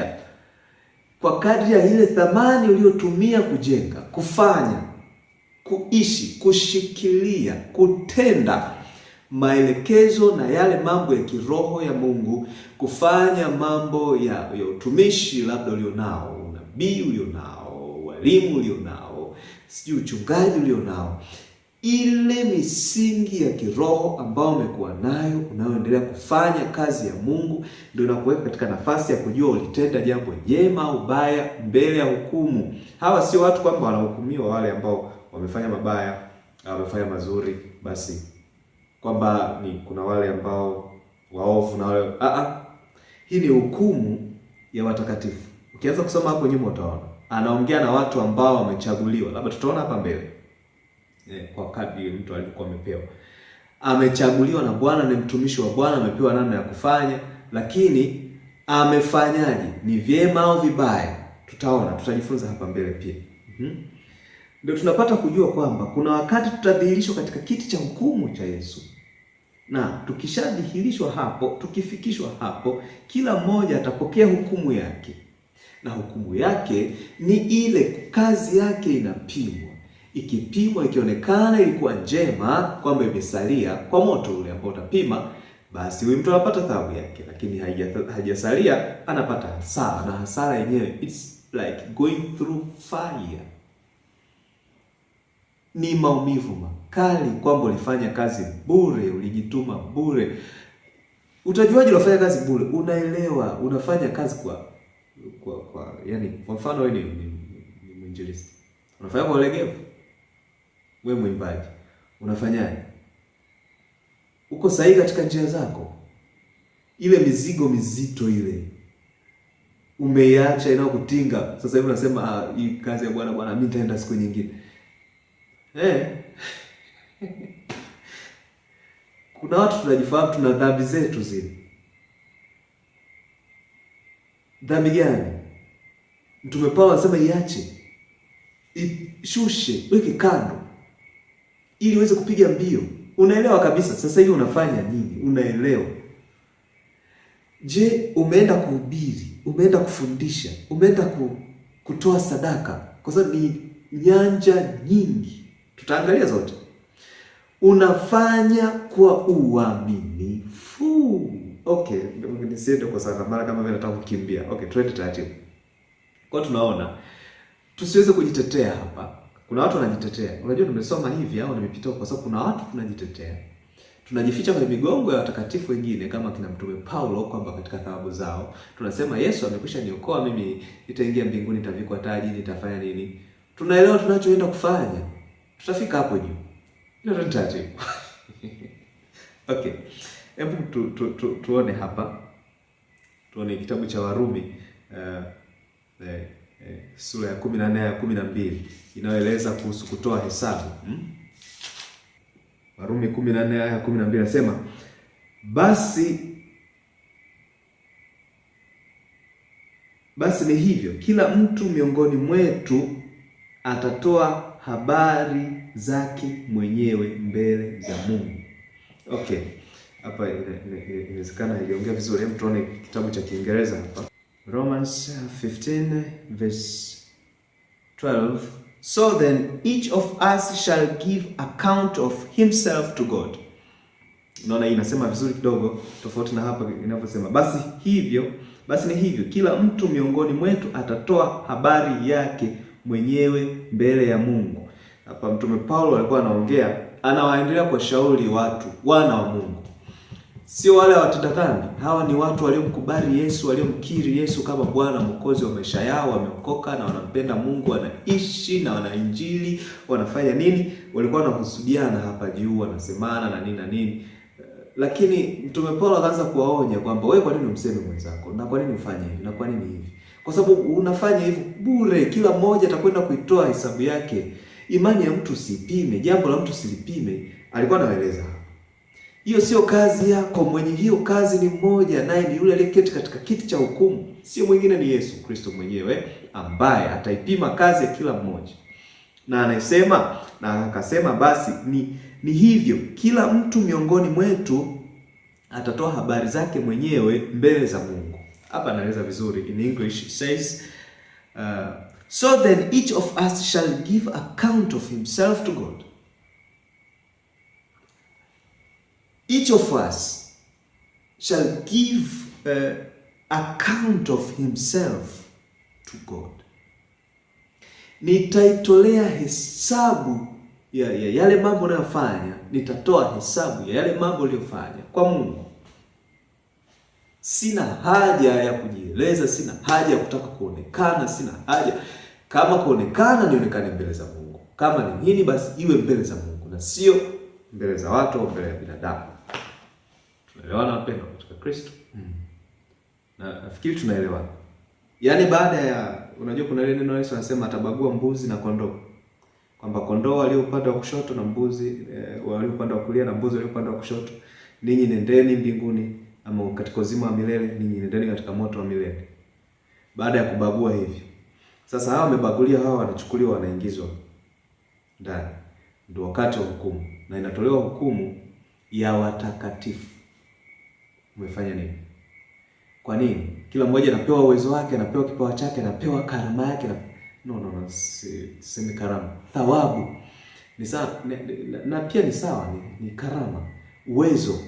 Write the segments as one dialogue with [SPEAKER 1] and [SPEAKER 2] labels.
[SPEAKER 1] kujitetea kwa kadri ya ile thamani uliyotumia kujenga, kufanya, kuishi, kushikilia, kutenda maelekezo na yale mambo ya kiroho ya Mungu, kufanya mambo ya utumishi labda ulionao, unabii ulionao, walimu ulionao, sijui uchungaji ulionao, ile misingi ya kiroho ambayo umekuwa nayo, unayoendelea kufanya kazi ya Mungu, ndio inakuweka katika nafasi ya kujua ulitenda jambo jema au baya mbele ya hukumu. Hawa sio watu kwamba wanahukumiwa wale ambao wamefanya mabaya au wamefanya mazuri, basi kwamba ni kuna wale ambao waovu na wale hii ni hukumu ya watakatifu. Ukianza kusoma hapo nyuma utaona anaongea na watu ambao wamechaguliwa, labda tutaona hapa mbele kwa kadri mtu alikuwa amepewa, amechaguliwa na Bwana, ni mtumishi wa Bwana, amepewa namna ya kufanya, lakini amefanyaje, ni vyema au vibaya, tutaona, tutajifunza hapa mbele pia. Ndio tunapata kujua kwamba kuna wakati tutadhihirishwa katika kiti cha hukumu cha Yesu, na tukishadhihirishwa hapo, tukifikishwa hapo, kila mmoja atapokea hukumu yake, na hukumu yake ni ile kazi yake inapimwa. Ikipimwa, ikionekana ilikuwa njema, kwamba imesalia kwa moto ule ambao utapima, basi huyu mtu anapata thawabu yake, lakini hajasalia anapata hasara, na hasara yenyewe it's like going through fire. Ni maumivu makali, kwamba ulifanya kazi bure, ulijituma bure. Utajuaje unafanya kazi bure? Unaelewa unafanya kazi kwa yani, kwa mfano wewe ni mwinjilisti, unafanya kwa ulegevu. Wewe mwimbaji, unafanyaje? Uko sahihi katika njia zako? Ile mizigo mizito ile umeiacha inayokutinga, sasa hivi unasema hii kazi ya Bwana mimi nitaenda siku nyingine. Kuna watu tunajifahamu, tuna dhambi zetu zile. Dhambi gani? Mtume Paulo anasema iache, ishushe, weke kando, ili uweze kupiga mbio. Unaelewa kabisa sasa hivi unafanya nini, unaelewa. Je, umeenda kuhubiri, umeenda kufundisha, umeenda kutoa sadaka, kwa sababu ni nyanja nyingi, tutaangalia zote. Unafanya kwa uaminifu. Okay, nisiende kwa sana mara kama vile nataka kukimbia. Okay, twende taratibu. Kwa tunaona tusiweze kujitetea hapa. Kuna watu wanajitetea. Unajua tumesoma hivi au nimepita, kwa sababu kuna watu tunajitetea. Tunajificha kwenye migongo ya watakatifu wengine kama kina Mtume Paulo, kwamba katika thawabu zao tunasema Yesu amekwisha niokoa mimi, nitaingia mbinguni, nitavikwa taji, nitafanya nini. Tunaelewa tunachoenda kufanya. Tutafika hapo juu. Ndio taratibu. Okay. Hebu tuone hapa. Tuone kitabu cha Warumi sura ya 14 ya 12 inayoeleza kuhusu kutoa hesabu. Warumi 14 ya 12 nasema, basi ni hivyo, kila mtu miongoni mwetu atatoa habari zake mwenyewe mbele za Mungu. Okay. Hapa inawezekana haijaongea vizuri. Hebu tuone kitabu cha Kiingereza hapa. Romans 15 verse 12. So then each of us shall give account of himself to God. Unaona hii inasema vizuri kidogo tofauti na hapa inavyosema basi ni hivyo kila mtu miongoni mwetu atatoa habari yake mwenyewe mbele ya Mungu. Hapa Mtume Paulo alikuwa anawaendelea kwa shauri watu, wana wa Mungu. Sio wale watenda dhambi. Hawa ni watu waliomkubali Yesu, waliomkiri Yesu kama Bwana Mwokozi wa maisha yao, wameokoka na wanampenda Mungu, wanaishi na wana injili, wanafanya nini? Walikuwa wanahusudiana hapa juu, wanasemana na nini na nini. Lakini Mtume Paulo akaanza kuwaonya kwamba wewe kwa nini umseme mwenzako? Na kwa nini ufanye hivi? Na kwa nini hivi? Kwa sababu unafanya hivi bure, kila mmoja atakwenda kuitoa hesabu yake. Imani ya mtu usipime, jambo la mtu usilipime. Alikuwa anaeleza hiyo sio kazi yako, mwenye hiyo kazi ni mmoja, naye ni yule aliyeketi katika kiti cha hukumu. Sio mwingine, ni Yesu Kristo mwenyewe ambaye ataipima kazi ya kila mmoja. Na anasema, na akasema basi ni hivyo kila mtu miongoni mwetu atatoa habari zake mwenyewe mbele za Mungu. Hapa naeleza vizuri. In English it says so then each of us shall give account of himself to God. Each of us shall give account of himself to God. Nitaitolea hesabu ya yale mambo unayofanya. Nitatoa hesabu ya yale mambo uliyofanya kwa Mungu. Sina haja ya kujieleza, sina haja ya kutaka kuonekana, sina haja. Kama kuonekana, nionekane mbele za Mungu. Kama ni nini, basi iwe mbele za Mungu na sio mbele za watu au mbele ya binadamu. Tunaelewana wapendwa katika Kristo? Na nafikiri tunaelewana. Yaani baada ya, unajua kuna ile neno Yesu anasema atabagua mbuzi na kondoo. Kwamba kondoo walio upande wa kushoto na mbuzi walio upande wa kulia na mbuzi walio upande wa kushoto, ninyi nendeni mbinguni, ama katika uzima wa milele, ninyi nendeni katika moto wa milele. Baada ya kubagua hivyo, sasa hawa wamebagulia, hawa wanachukuliwa, wanaingizwa ndani. Ndio wakati wa hukumu, na inatolewa hukumu ya watakatifu. Umefanya nini? Kwa nini? Kila mmoja anapewa uwezo wake, anapewa kipawa chake, anapewa karama yake. No, si karama. Thawabu ni sawa, na pia ni sawa, ni karama, uwezo.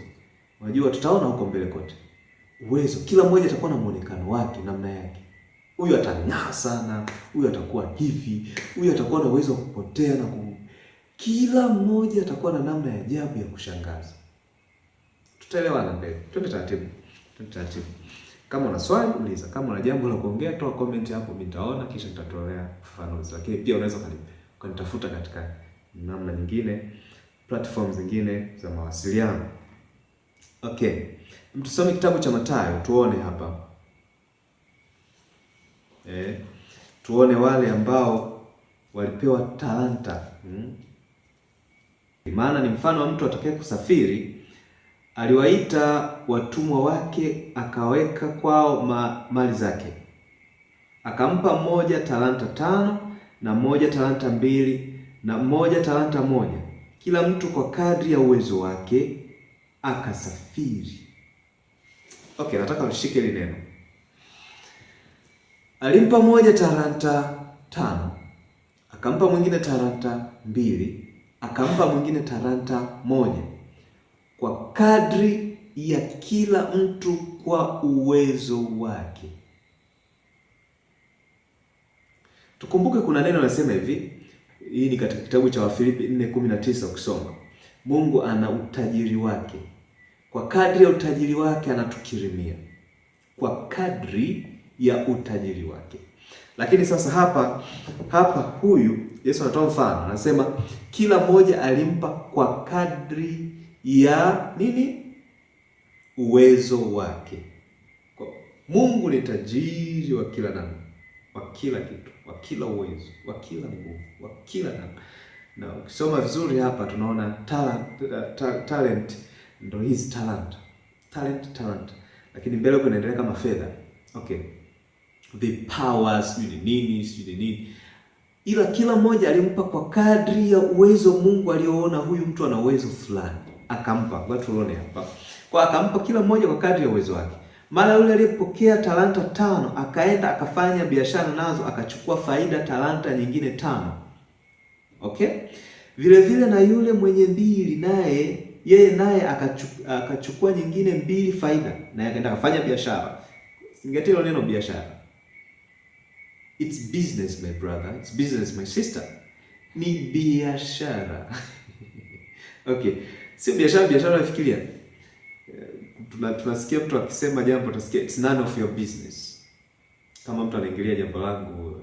[SPEAKER 1] Unajua tutaona huko mbele kote. Uwezo, kila mmoja atakuwa na muonekano wake, namna yake. Huyu atang'aa sana, huyu atakuwa hivi, huyu atakuwa na uwezo wa kupotea na kila mmoja atakuwa na namna ya ajabu ya kushangaza. Tutaelewana mbele. Twende taratibu. Kama una swali uliza, kama una jambo la kuongea toa comment hapo, nitaona kisha nitatolea ufafanuzi. Lakini pia unaweza kanitafuta katika namna nyingine, platforms zingine za mawasiliano. Okay. Tusome kitabu cha Mathayo tuone hapa. Tuone wale ambao walipewa talanta. Maana ni mfano wa mtu atakaye kusafiri. Aliwaita watumwa wake, akaweka kwao mali zake. Akampa mmoja talanta 5, na mmoja talanta 2, na mmoja talanta 1, kila mtu kwa kadri ya uwezo wake, akasafiri. Okay, nataka ushike hili neno. Alimpa mmoja talanta 5, akampa mwingine talanta 2, akampa mwingine talanta 1, kwa kadri ya kila mtu kwa uwezo wake. Tukumbuke kuna neno nasema hivi, hii ni katika kitabu cha Wafilipi 4:19 ukisoma. Mungu ana utajiri wake. Kwa kadri ya utajiri wake anatukirimia. Kwa kadri ya utajiri wake. Lakini sasa hapa huyu Yesu anatoa mfano, anasema kila mmoja alimpa kwa kadri ya nini? Uwezo wake. Kwa Mungu ni tajiri wa kila namna, wa kila kitu, wa kila uwezo, wa kila nguvu, wa kila namna. Na ukisoma vizuri hapa tunaona talent ndio hizi talent. Lakini mbele huko inaendelea kama fedha. Okay. The powers, nini. Ila kila mmoja alimpa kwa kadri ya uwezo Mungu alioona huyu mtu ana uwezo fulani. Akampa. Watu tuone hapa. Kwa akampa kila mmoja kwa kadri ya uwezo wake. Mara yule aliyepokea talanta 5 akaenda akafanya biashara nazo, akachukua faida talanta nyingine 5. Okay? Vile vile na yule mwenye 2 naye akachukua nyingine 2 faida, naye akaenda akafanya biashara. Zingatia hilo neno biashara. It's business my brother, it's business my sister. Ni biashara. Okay. Sio biashara unafikiria. Tunasikia mtu akisema jambo, tunasikia it's none of your business. Kama mtu anaingilia jambo langu,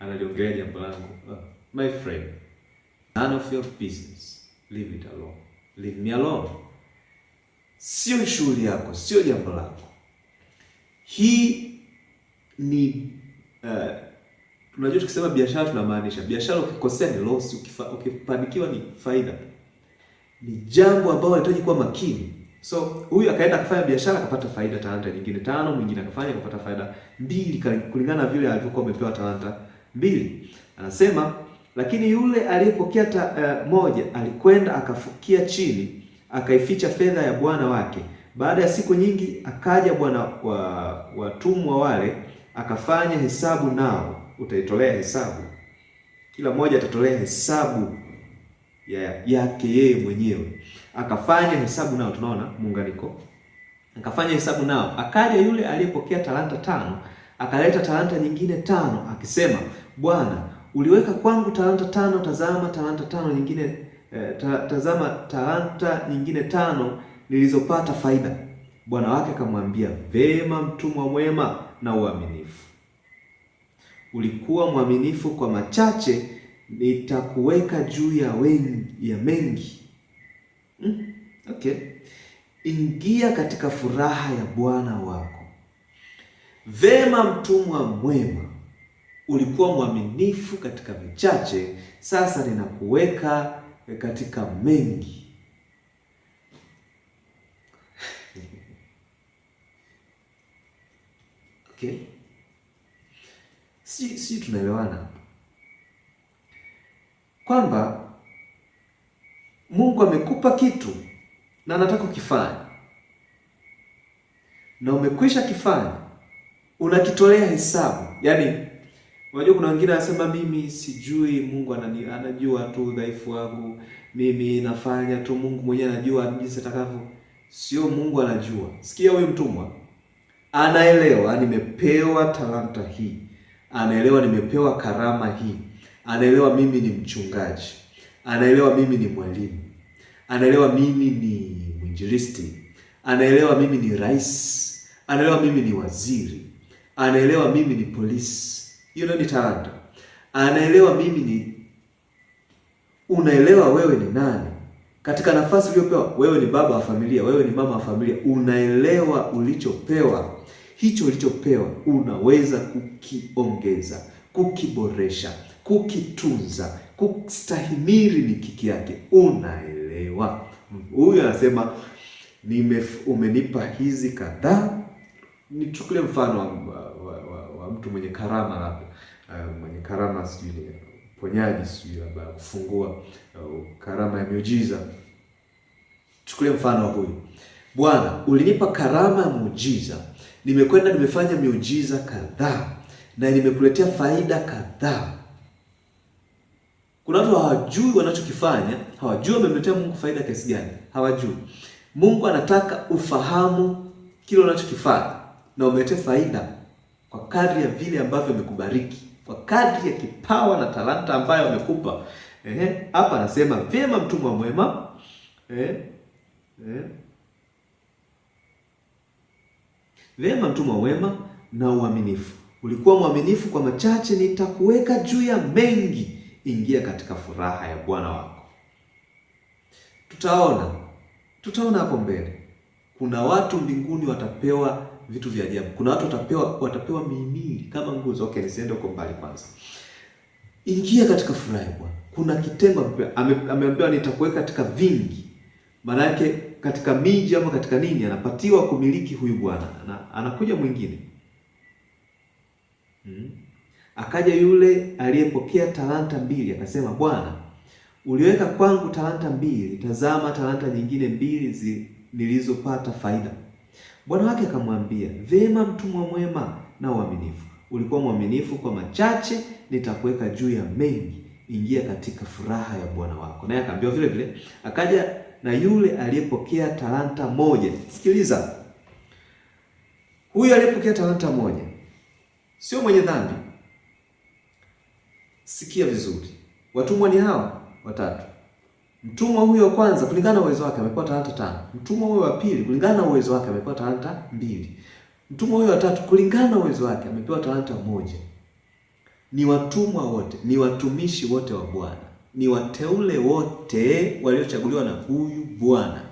[SPEAKER 1] analiongelea jambo langu. My friend, none of your business. Leave it alone. Leave me alone. Sio shughuli yako, sio jambo lako. Hii ni tunajua tukisema biashara tunamaanisha biashara. Ukikosea ni loss, ukifanikiwa ni faida. Ni jambo ambalo linahitaji kuwa makini. So huyu akaenda kufanya biashara akapata faida talanta nyingine 5, mwingine akafanya akapata faida 2 kulingana na vile alivyokuwa amepewa talanta 2. Anasema lakini yule aliyepokea 1 alikwenda akafukia chini, akaificha fedha ya bwana wake. Baada ya siku nyingi akaja bwana wa watumwa wale, akafanya hesabu nao. Utaitolea hesabu, kila mmoja atatolea hesabu yake yeye mwenyewe. Akafanya hesabu nao, tunaona muunganiko. Akafanya hesabu nao. Akaja yule aliyepokea talanta 5, akaleta talanta nyingine 5, akisema, Bwana, uliweka kwangu talanta 5, tazama talanta 5 nyingine tazama talanta nyingine 5 nilizopata faida. Bwana wake akamwambia, vema mtumwa mwema na uaminifu. Ulikuwa mwaminifu kwa machache, nitakuweka juu ya mengi. Okay. Ingia katika furaha ya Bwana wako. Vema mtumwa mwema, ulikuwa mwaminifu katika vichache, sasa ninakuweka katika mengi. Okay. Si tunaelewana kwamba Mungu amekupa kitu na anataka ukifanya, na umekwisha kifanya, unakitolea hesabu. Yaani unajua kuna wengine wanasema mimi sijui, Mungu anajua tu udhaifu wangu, mimi nafanya tu, Mungu mwenyewe anajua jinsi atakavyo. Sio Mungu anajua. Sikia, huyu mtumwa anaelewa nimepewa talanta hii, anaelewa nimepewa karama hii, anaelewa mimi ni mchungaji, anaelewa mimi ni mwalimu, anaelewa mimi ni mwinjilisti, anaelewa mimi ni rais, anaelewa mimi ni waziri, anaelewa mimi ni polisi. Hiyo ni talanta. Anaelewa mimi ni, unaelewa wewe ni nani katika nafasi uliyopewa. Wewe ni baba wa familia, wewe ni mama wa familia, unaelewa ulichopewa. Hicho ulichopewa unaweza kukiongeza, kukiboresha, kukitunza, kustahimili mikiki yake. Unaelewa. Huyu anasema umenipa hizi kadhaa. Nichukulie mfano wa mtu mwenye karama, labda mwenye karama sijui ponyaji, sijui labda kufungua, karama ya miujiza. Chukulie mfano wa huyu. Bwana, ulinipa karama ya muujiza, nimekwenda nimefanya miujiza kadhaa na nimekuletea faida kadhaa. Kuna watu hawajui wanachokifanya, hawajui wamemletea Mungu faida kiasi gani, hawajui. Mungu anataka ufahamu kile unachokifanya na umletee faida kwa kadri ya vile ambavyo amekubariki, kwa kadri ya kipawa na talanta ambayo amekupa. Hapa anasema vyema mtumwa mwema. Vyema mtumwa mwema na uaminifu. Ulikuwa mwaminifu kwa machache, nitakuweka juu ya mengi. Ingia katika furaha ya Bwana wako. Tutaona hapo mbele. Kuna watu mbinguni watapewa vitu vya ajabu. Kuna watu watapewa mihimili kama nguzo. Okay, nisiende huko mbali kwanza. Ingia katika furaha ya Bwana. Kuna kitengo ameambiwa nitakuweka katika vingi. Maana yake katika miji ama katika nini anapatiwa kumiliki huyu Bwana. Anakuja mwingine. Akaja yule aliyepokea talanta 2 akasema, Bwana, uliweka kwangu talanta 2, tazama talanta nyingine 2 nilizopata faida. Bwana wake akamwambia, vema mtumwa mwema na uaminifu. Ulikuwa mwaminifu kwa machache, nitakuweka juu ya mengi. Ingia katika furaha ya Bwana wako. Naye akaambiwa vile vile. Akaja na yule aliyepokea talanta 1. Sikiliza. Huyu aliyepokea talanta 1 sio mwenye dhambi. Sikia vizuri. Watumwa ni hawa watatu. Mtumwa huyo wa kwanza kulingana na uwezo wake amepewa talanta 5. Mtumwa huyo wa pili kulingana na uwezo wake amepewa talanta 2. Mtumwa huyo wa tatu kulingana na uwezo wake amepewa talanta 1. Ni watumwa wote, ni watumishi wote wa Bwana, ni wateule wote waliochaguliwa na huyu Bwana,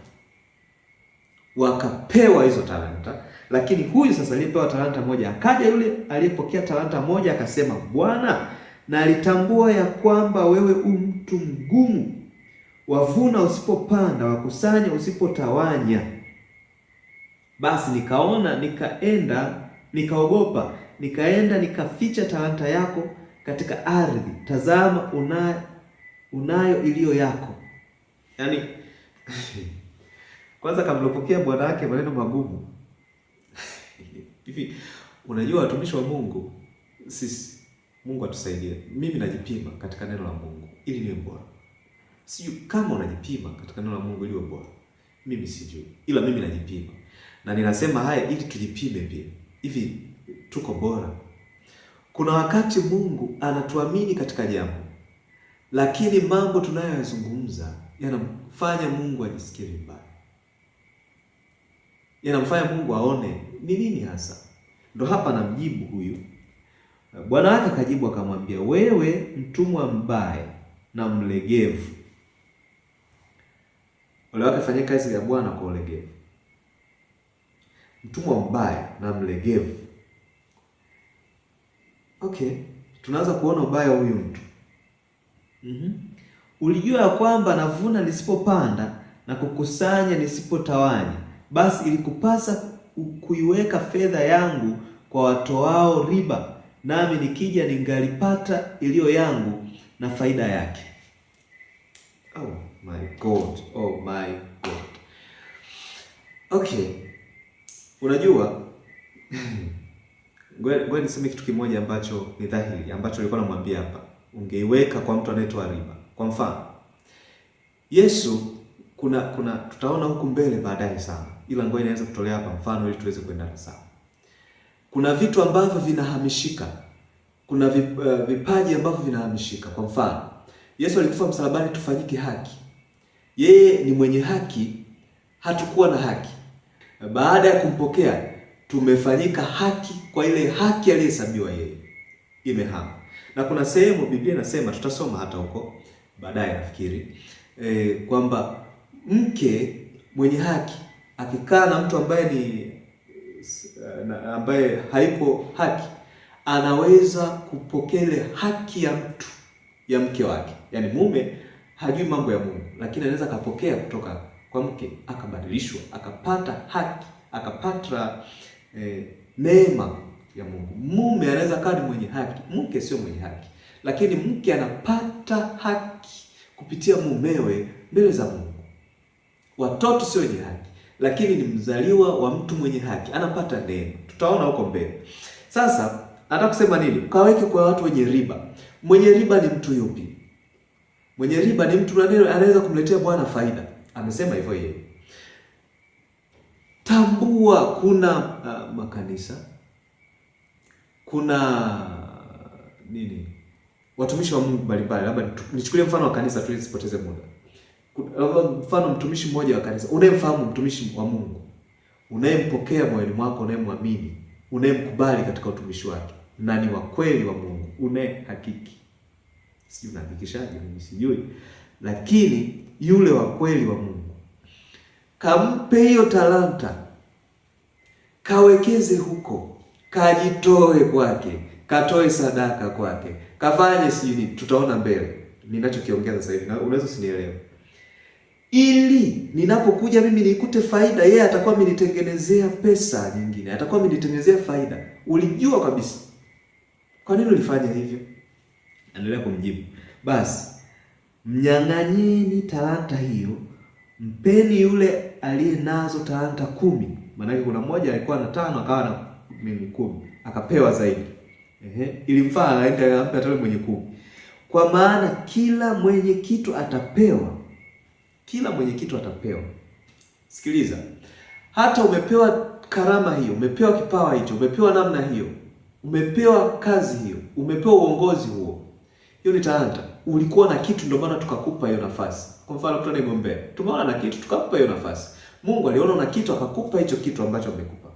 [SPEAKER 1] wakapewa hizo talanta. Lakini huyu sasa aliyepewa talanta 1, akaja yule aliyepokea talanta 1 akasema, Bwana, na alitambua ya kwamba wewe mtu mgumu, wavuna usipopanda, wakusanya usipotawanya. Basi nikaogopa, nikaenda nikaficha talanta yako katika ardhi. Tazama, unayo iliyo yako. Yaani Kwanza kamlopokea bwana wake maneno magumu. Hivi unajua watumishi wa Mungu sisi, Mungu atusaidie. Mimi najipima katika neno la Mungu ili niwe bora. Sijui kama unajipima katika neno la Mungu ili uwe bora. Mimi sijui. Ila mimi najipima. Na ninasema haya ili tujipime pia. Hivi tuko bora? Kuna wakati Mungu anatuamini katika jambo, lakini mambo tunayoyazungumza yanamfanya Mungu ajisikie vibaya. Yanamfanya Mungu aone ni nini hasa. Ndo hapa namjibu huyu. Bwana wake akajibu akamwambia, wewe mtumwa mbaya na mlegevu. Ole wake afanye kazi ya Bwana kwa ulegevu. Mtumwa mbaya na mlegevu. Okay, tunaanza kuona ubaya huyu mtu. Ulijua ya kwamba navuna nisipopanda na kukusanya nisipotawanya. Basi ilikupasa kuiweka fedha yangu kwa watoao riba, nami nikija ningalipata iliyo yangu na faida yake. Oh my God, oh my God. Okay, unajua ngoja niseme kitu kimoja ambacho ni dhahiri, ambacho nilikuwa namwambia hapa. Ungeiweka kwa mtu anayetoa riba. Kwa mfano, Yesu kuna tutaona huku mbele baadaye sana. Ila ngoja nianze kutolea hapa mfano ili tuweze kuenda sawa. Kuna vitu ambavyo vinahamishika. Kuna vipaji ambavyo vinahamishika. Kwa mfano, Yesu alikufa msalabani tufanyike haki. Yeye ni mwenye haki, hatukuwa na haki. Baada ya kumpokea tumefanyika haki kwa ile haki aliyehesabiwa yeye. Imehama. Na kuna sehemu Biblia inasema, tutasoma hata huko baadaye nafikiri, kwamba mke mwenye haki akikaa na mtu ambaye haipo haki, anaweza kupokea ile haki ya mke wake. Yaani mume hajui mambo ya Mungu, lakini anaweza kapokea kutoka kwa mke, akabadilishwa, akapata haki, akapata neema ya Mungu. Mume anaweza kuwa ni mwenye haki, mke sio mwenye haki, lakini mke anapata haki kupitia mumewe mbele za Mungu. Watoto sio wenye haki, lakini ni mzaliwa wa mtu mwenye haki, anapata neema. Tutaona huko mbele. Sasa nataka kusema nini? Kaweke kwa watu wenye riba. Mwenye riba ni mtu yupi? Mwenye riba ni mtu anaweza kumletea Bwana faida. Amesema hivyo yeye. Tambua kuna makanisa, kuna nini, watumishi wa Mungu mbalimbali. Labda nichukulie mfano wa kanisa tu nisipoteze muda. Mfano mtumishi mmoja wa kanisa, unayemfahamu mtumishi wa Mungu, unayempokea moyoni mwako, unayemwamini, unayemkubali katika utumishi wake, na ni wa kweli wa Mungu, unayehakiki. Si unahakikishaje? Mimi sijui. Lakini yule wa kweli wa Mungu, kampe hiyo talanta, kawekeze huko, kajitoe kwake, katoe sadaka kwake, kafanye sijui. Tutaona mbele ninachokiongea sasa hivi, na unaweza usinielewe. Ili ninapokuja mimi nikute faida, yeye atakuwa amenitengenezea pesa nyingine, atakuwa amenitengenezea faida. Ulijua kabisa. Kwa nini ulifanya hivyo? Endelea kumjibu. Basi mnyang'anyeni talanta hiyo, mpeni yule aliye nazo talanta 10. Maana kuna mmoja alikuwa na 5 akawa na 10, akapewa zaidi. Ilimfaa aende ampe hata mwenye 10. Kwa maana kila mwenye kitu atapewa. Kila mwenye kitu atapewa. Sikiliza. Hata umepewa karama hiyo, umepewa kipawa hicho, umepewa namna hiyo, umepewa kazi hiyo, umepewa uongozi huo. Hiyo ni talanta. Ulikuwa na kitu ndio maana tukakupa hiyo nafasi. Kwa mfano mtu anayegombea, tumeona na kitu tukakupa hiyo nafasi. Mungu aliona na kitu akakupa hicho kitu ambacho amekupa.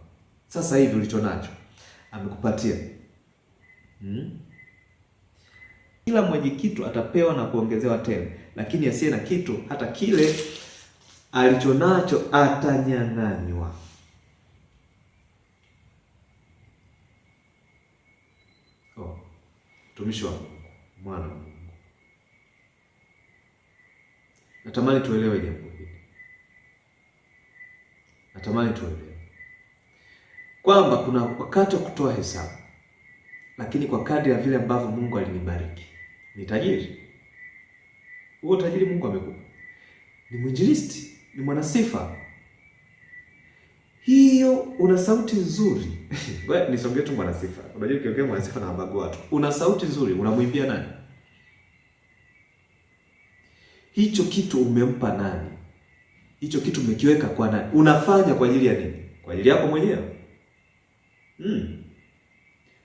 [SPEAKER 1] Sasa hivi ulicho nacho amekupatia. Kila mwenye kitu atapewa na kuongezewa tena, lakini asiye na kitu, hata kile alichonacho atanyang'anywa. Mtumishi wa Mungu, mwana wa Mungu, natamani tuelewe jambo hili. Natamani tuelewe kwamba kuna wakati wa kutoa hesabu, lakini kwa kadri ya vile ambavyo Mungu alinibariki. Ni tajiri. Huo tajiri Mungu amekupa. Ni mwinjilisti, ni mwanasifa, una sauti nzuri. Wewe nisongee tu mwana sifa. Unajua ukiongea mwana sifa na wabagu watu. Una sauti nzuri, unamwimbia nani? Hicho kitu umempa nani? Hicho kitu umekiweka kwa nani? Unafanya kwa ajili ya nini? Kwa ajili yako mwenyewe?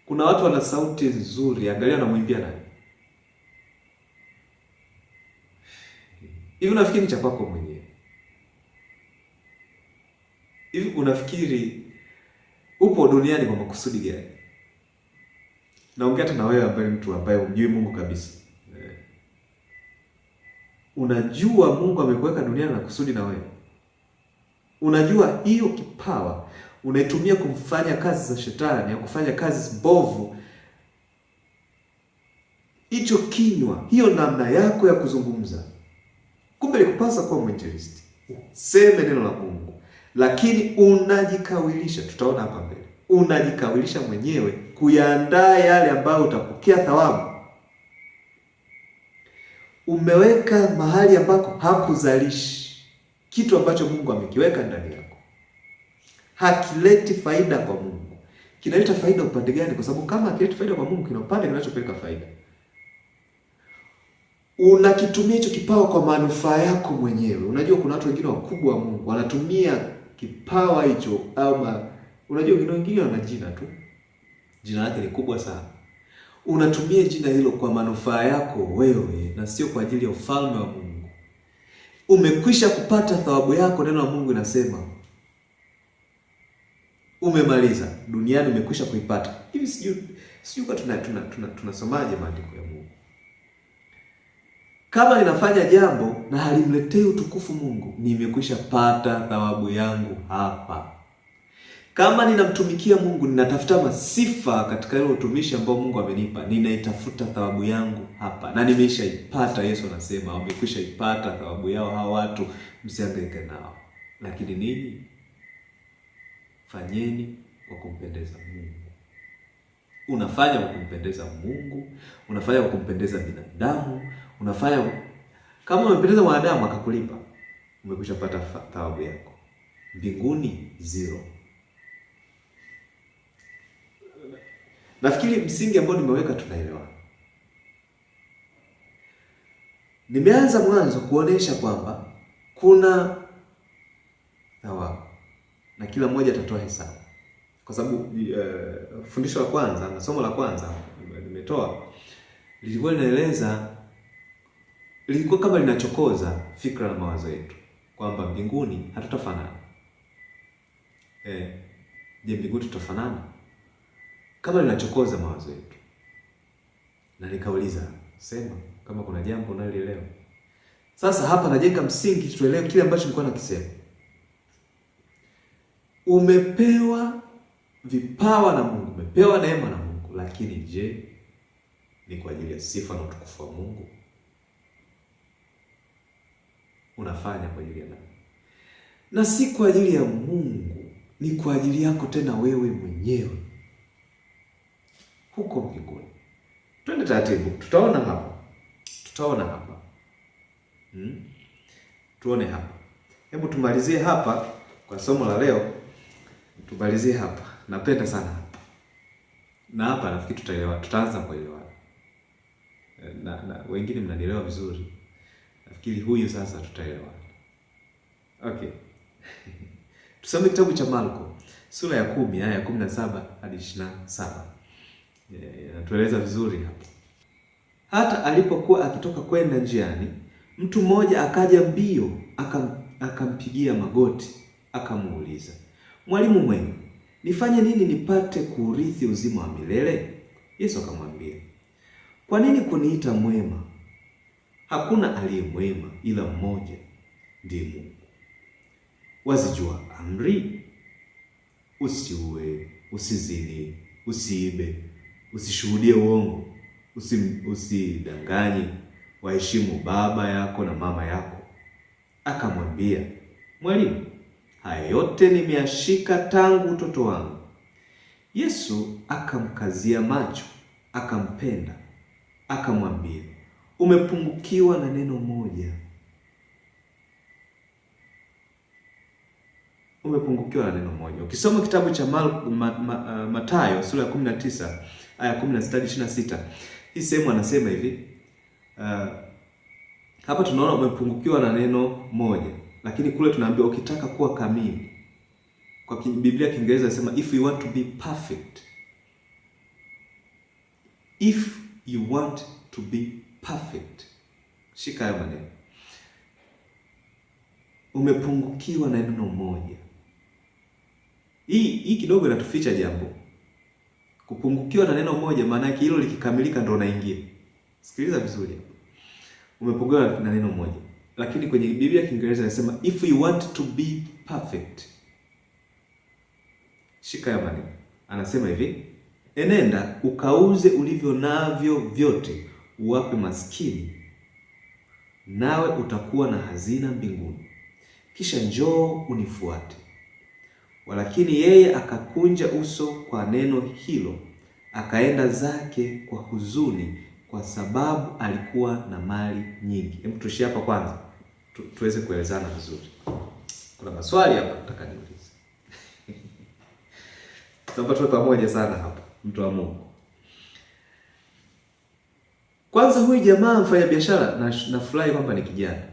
[SPEAKER 1] Kuna watu wana sauti nzuri, angalia anamwimbia nani? Hivi unafikiri cha kwako mwenyewe? Hivi unafikiri upo duniani kwa makusudi gani? Naongea hata na wewe ambaye mtu ambaye humjui Mungu kabisa. Unajua Mungu amekuweka duniani na kusudi na wewe. Unajua hiyo kipawa unaitumia kumfanya kazi za shetani, ya kufanya kazi mbovu. Hicho kinywa, hiyo namna yako ya kuzungumza. Kumbe ilikupasa kuwa mwinjilisti. Seme neno la Mungu. Lakini unajikawilisha, tutaona hapa mbele. Unajikawilisha mwenyewe kuyaandaa yale ambayo utapokea thawabu. Umeweka mahali ambako hakuzalishi kitu ambacho Mungu amekiweka ndani yako. Hakileti faida kwa Mungu. Kinaleta faida upande gani? Kwa sababu kama hakileti faida kwa Mungu, kina upande kinachopeleka faida. Unakitumia hicho kipawa kwa manufaa yako mwenyewe. Unajua kuna watu wengine wakubwa wa Mungu wanatumia kipawa hicho unajua wengine wana jina tu. Jina lake ni kubwa sana. Unatumia jina hilo kwa manufaa yako wewe na sio kwa ajili ya ufalme wa Mungu. Umekwisha kupata thawabu yako, neno la Mungu linasema. Umemaliza. Duniani umekwisha kuipata. Hivi sijui kwa tunasomaje maandiko ya Mungu. Kama ninafanya jambo na halimletei utukufu Mungu, nimekwisha pata thawabu yangu hapa. Kama ninamtumikia Mungu, ninatafuta masifa katika ile utumishi ambao Mungu amenipa, ninaitafuta thawabu yangu hapa. Na nimeshaipata. Yesu anasema wamekwisha ipata thawabu yao hao watu, msihangaike nao. Lakini nini? Fanyeni kwa kumpendeza Mungu. Unafanya kwa kumpendeza Mungu, unafanya kwa kumpendeza binadamu, unafanya kama umempendeza mwanadamu akakulipa, umekwisha pata thawabu yako. Mbinguni 0. Nafikiri msingi ambao nimeweka tunaelewa. Nimeanza mwanzo kuonesha kwamba kuna thawabu na kila mmoja atatoa hesabu. Kwa sababu fundisho la kwanza na somo la kwanza nimetoa lilikuwa kama linachokoza fikra na mawazo yetu kwamba mbinguni hatutafanana. Je, mbinguni tutafanana? Kama linachokoza mawazo yetu. Na nikauliza, sema kama kuna jambo unalielewa. Sasa hapa najenga msingi tuelewe kile ambacho nilikuwa nakisema. Umepewa vipawa na Mungu, umepewa neema na Mungu, lakini je, ni kwa ajili ya sifa na utukufu wa Mungu? Unafanya kwa ajili ya nani? Na si kwa ajili ya Mungu, ni kwa ajili yako tena wewe mwenyewe. Huko mbinguni. Twende taratibu, tutaona hapa. Tuone hapa. Hebu tumalizie hapa kwa somo la leo. Tumalizie hapa. Napenda sana hapa. Na hapa nafikiri tutaelewa, tutaanza kuelewana. Na wengine mnanielewa vizuri. Nafikiri huyu sasa tutaelewana. Okay. Tusome kitabu cha Marko sura ya 10 aya ya 17 hadi 27. Inatueleza vizuri hapa. Hata alipokuwa akitoka kwenda njiani, mtu mmoja akaja mbio, akampigia magoti, akamuuliza, "Mwalimu mwema, nifanye nini nipate kuurithi uzima wa milele?" Yesu akamwambia, "Kwa nini kuniita mwema? Hakuna aliye mwema ila mmoja, ndiye Mungu. Wazijua amri: usiue, usizini, usiibe, usishuhudie uongo, usidanganye, waheshimu baba yako na mama yako." Akamwambia, "Mwalimu, haya yote nimeyashika tangu utoto wangu." Yesu akamkazia macho, akampenda, akamwambia, "Umepungukiwa na neno moja. umepungukiwa na neno moja. Ukisoma kitabu cha Mathayo sura ya 19 aya 16 hadi 26, hii sehemu anasema hivi, hapa tunaona umepungukiwa na neno moja, lakini kule tunaambiwa ukitaka kuwa kamili. Kwa Biblia ya Kiingereza inasema if you want to be perfect. If you want to be perfect. Shika hayo maneno. Umepungukiwa na neno moja. Hii kidogo inatuficha jambo. Kupungukiwa na neno moja maana yake hilo likikamilika ndo unaingia. Sikiliza vizuri hapo. Umepungukiwa na neno moja. Lakini kwenye Biblia ya Kiingereza inasema if you want to be perfect. Shika hayo maneno. Anasema hivi, enenda ukauze ulivyo navyo vyote, uwape maskini, nawe utakuwa na hazina mbinguni. Kisha njoo unifuate. Walakini yeye akakunja uso kwa neno hilo, akaenda zake kwa huzuni, kwa sababu alikuwa na mali nyingi. Hebu tuishie hapa kwanza, tuweze kuelezana vizuri. Kuna maswali hapa nataka niulize. Tunaomba tuwe pamoja sana hapa, mtu wa Mungu. Kwanza huyu jamaa mfanya biashara, nafurahi kwamba ni kijana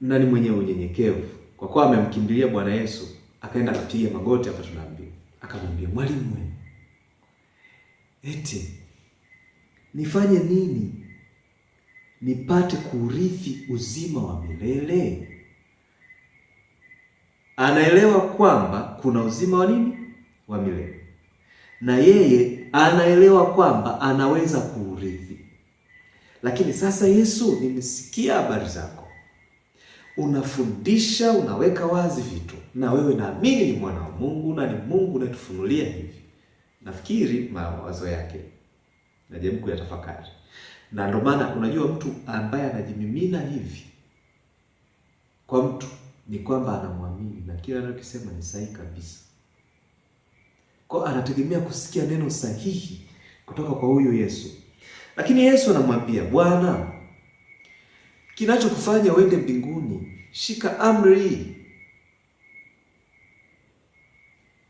[SPEAKER 1] na ni mwenye unyenyekevu, kwa kuwa amemkimbilia Bwana Yesu, akaenda kupiga magoti hapa tunaambiwa. Akamwambia, mwalimu, eti nifanye nini nipate kurithi uzima wa milele? Anaelewa kwamba kuna uzima wa nini? Wa milele. Na yeye anaelewa kwamba anaweza kuurithi. Lakini sasa, Yesu, nimesikia habari zako, unafundisha, unaweka wazi vitu, na wewe naamini ni mwana wa Mungu na ni Mungu unatufunulia hivi. Nafikiri mawazo yake najaribu kuyatafakari. Na ndio maana unajua mtu ambaye anajimimina hivi kwa mtu ni kwamba anamwamini na kila anachosema ni sahihi kabisa. Kwa anategemea kusikia neno sahihi kutoka kwa huyu Yesu. Lakini Yesu anamwambia, Bwana, kinachokufanya uende mbinguni, shika amri.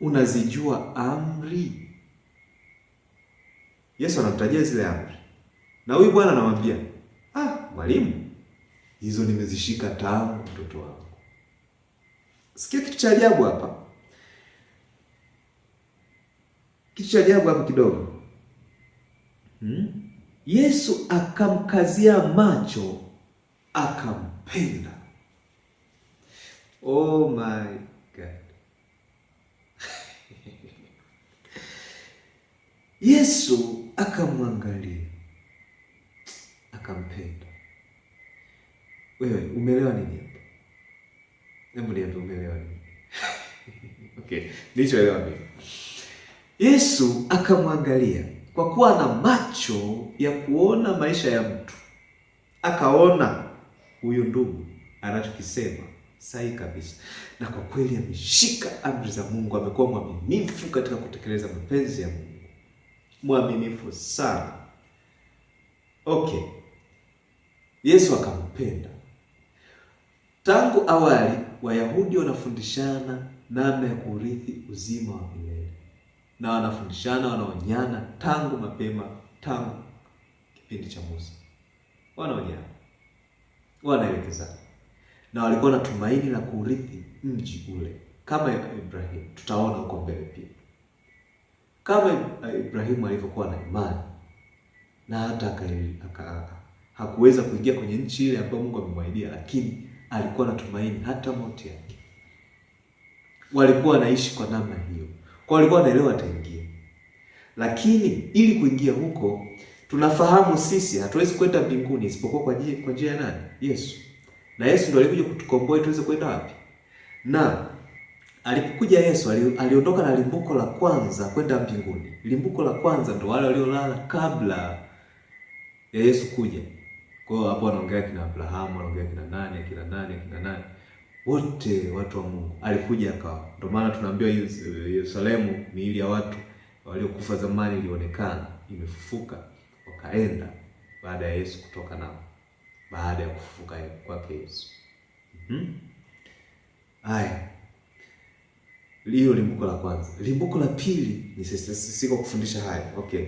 [SPEAKER 1] Unazijua amri? Yesu anamtajia zile amri. Na huyu bwana anamwambia, mwalimu, hizo nimezishika tangu mtoto wangu. Sikia kitu cha ajabu hapa. Kitu cha ajabu hapa kidogo. Yesu akamkazia macho, akampenda. Oh my God. Yesu akamwangalia, akampenda. Wewe umeelewa nini hapa? Hebu niambie, umeelewa nini? Okay, nilichoelewa mimi. Yesu akamwangalia kwa kuwa na macho ya kuona maisha ya mtu. Akaona huyu ndugu anachokisema sahihi kabisa. Na kwa kweli ameshika amri za Mungu, amekuwa mwaminifu katika kutekeleza mapenzi ya Mungu. Mwaminifu sana. Okay. Yesu akampenda. Tangu awali Wayahudi wanafundishana namna ya kurithi uzima wa milele. Na wanafundishana, wanaonyana tangu mapema, tangu kipindi cha Musa. Wanaonyana, wanaelekezana. Na walikuwa na tumaini la kurithi mji ule kama Ibrahim. Tutaona huko mbele pia. Kama Ibrahimu alivyokuwa na imani na hata hakuweza kuingia kwenye nchi ile ambayo Mungu amemwahidia, lakini alikuwa na tumaini hata mauti yake. Walikuwa wanaishi kwa namna hiyo. Kwa walikuwa wanaelewa ataingia. Lakini ili kuingia huko, tunafahamu sisi hatuwezi kwenda mbinguni isipokuwa kwa njia ya nani? Yesu. Na Yesu ndiye alikuja kutukomboa tuweze kwenda wapi? Na alipokuja Yesu aliondoka na limbuko la kwanza kwenda mbinguni. Limbuko la kwanza ndo wale waliolala kabla ya Yesu kuja. Kwa hiyo hapo anaongea kina Abrahamu, anaongea kina nani. Wote watu wa Mungu. Alikuja akawa. Ndio maana tunaambiwa Yerusalemu miili ya watu waliokufa zamani ilionekana imefufuka, wakaenda baada ya Yesu kutoka nao. Baada ya kufufuka kwake Yesu. Haya, hiyo limbuko la kwanza. Limbuko la pili ni siko kufundisha haya. Okay.